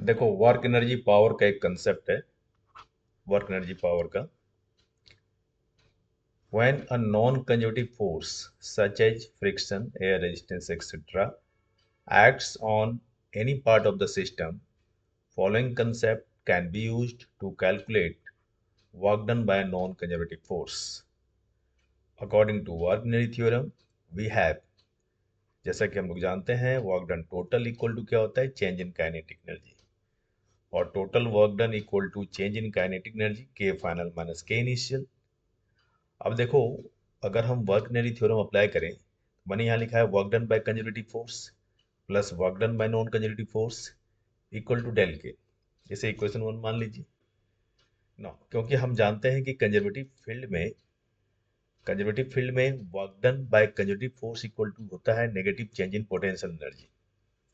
देखो, work energy power का एक कंसेप्ट है, वर्क एनर्जी पावर का। When a non-conjugative force such as friction, air resistance, etc. acts on any part of the system, following concept can be used to calculate work done by a non-conservative force. According to Wagner theorem, we have, जैसा कि हम लोग जानते हैं, work done total equal to क्या होता है, change in kinetic energy, और total work done equal to change in kinetic energy K final minus K initial. अब देखो, अगर हम वर्कनरी थ्योरम अप्लाई करें, मैंने यहाँ लिखा है work done by conservative force plus work done by non conservative force equal to del K. इसे इक्वेशन 1 मान लीजिए ना, क्योंकि हम जानते हैं कि कंजर्वेटिव फील्ड में work done by conservative force equal to होता है negative change in potential energy.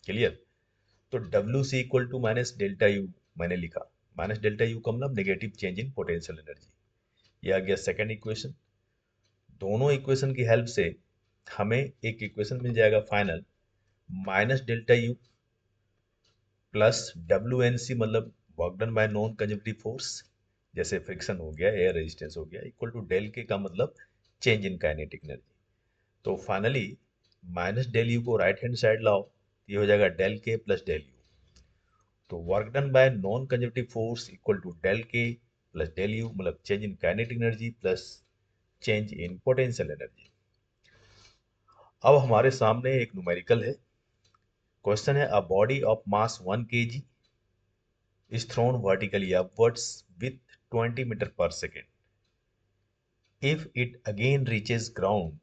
Clear? तो W C equal to minus delta U मैंने लिखा, माइनस डेल्टा यू का मतलब negative change in potential energy. ये आ गया सेकेंड इक्वेशन। दोनों इक्वेशन की हेल्प से हमें एक इक्वेशन मिल जाएगा final, minus delta U plus W N C, मतलब work done by non conservative force, जैसे फ्रिक्शन हो गया, एयर रेजिस्टेंस हो गया, इक्वल टू डेल के का मतलब चेंज इन काइनेटिक एनर्जी। तो फाइनली माइनस डेल यू को राइट हैंड साइड लाओ, ये हो जाएगा del K plus del U. तो work done by non conservative force equal to del K plus del U, मतलब change in kinetic energy plus change in potential energy. अब हमारे सामने एक न्यूमेरिकल है। क्वेश्चन है, a body of mass 1 kg is thrown vertically upwards with 20 meter per second. If it again reaches ground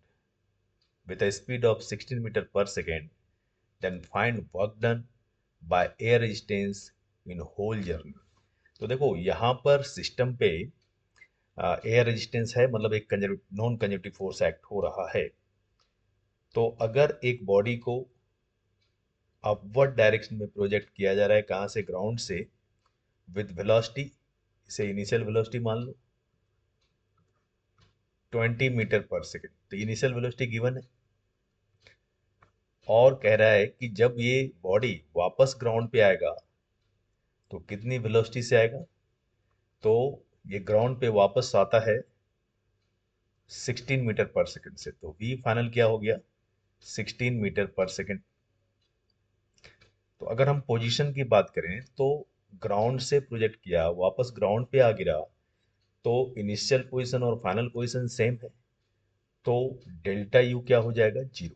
with a speed of 16 meter per second, then find work done by air resistance in whole journey. तो देखो, यहाँ पर system पे air resistance है, मतलब एक non conservative force act हो रहा है। तो अगर एक बॉडी को अपवर्ड डायरेक्शन में प्रोजेक्ट किया जा रहा है, कहाँ से, ग्राउंड से, विद वेलोसिटी, इसे इनिशियल वेलोसिटी मान लो 20 मीटर पर सेकेंड, तो इनिशियल वेलोसिटी गिवन है, और कह रहा है कि जब ये बॉडी वापस ग्राउंड पे आएगा तो कितनी वेलोसिटी से आएगा। तो ये ग्राउंड पे वापस आता है 16 मीटर पर सेकेंड से, तो वी फाइनल क्या हो गया, 16 मीटर पर सेकेंड। तो अगर हम पोजीशन की बात करें तो ग्राउंड से प्रोजेक्ट किया, वापस ग्राउंड पे आ गिरा, तो इनिशियल पोजीशन और फाइनल पोजीशन सेम है, तो डेल्टा यू क्या हो जाएगा, 0।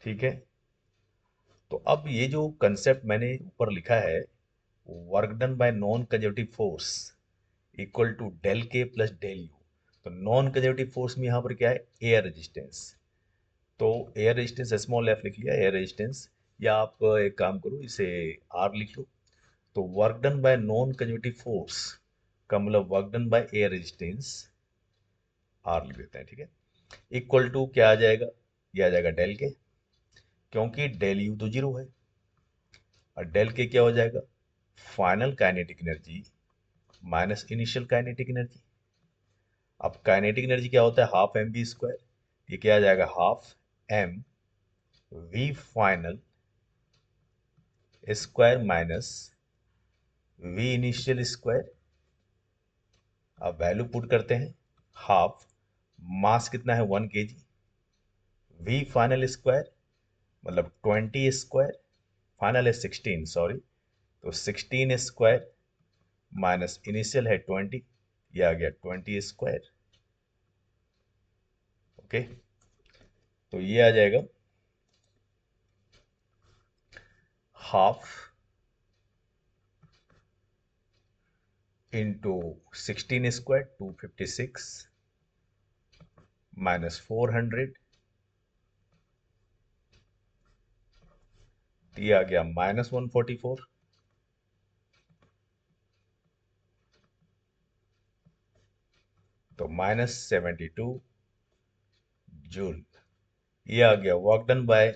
ठीक है? तो अब ये जो कंसेप्ट मैंने ऊपर लिखा है, work done by non conservative force equal to del K plus del U. तो नॉन कंजर्वेटिव फोर्स में यहाँ पर क्या है, एयर रेजिस्टेंस। तो एयर रेजिस्टेंस स्मॉल एफ लिख लिया, एयर रेजिस्टेंस, या आप एक काम करो, इसे आर लिख लो। तो work done by non conservative force का मतलब work done by air resistance, R लिख देते हैं, ठीक है। इक्वल टू क्या आ जाएगा, ये आ जाएगा डेल के, क्योंकि डेल यू तो 0 है, और डेल के क्या हो जाएगा, final kinetic energy minus initial kinetic energy. अब काइनेटिक एनर्जी क्या होता है, हाफ एम वी स्क्वायर, ये क्या आ जाएगा, half M V final square minus V initial square. अब वैल्यू पुट करते हैं, हाफ, मास कितना है 1 kg, वी फाइनल स्क्वायर मतलब 20 स्क्वायर, फाइनल है 16, सॉरी, तो 16 स्क्वायर माइनस इनिशियल है 20, ये आ गया 20 स्क्वायर। ओके, तो ये आ जाएगा हाफ इंटू 16 स्क्वायर 256 माइनस 400, ये आ गया माइनस 144, तो माइनस 72 जूल। ये आ गया work done by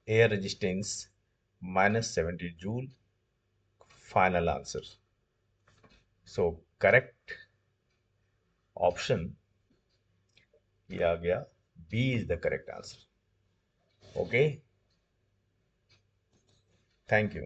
air resistance minus 70 joule, final answer. So correct option ये आ गया, B is the correct answer. Okay, thank you.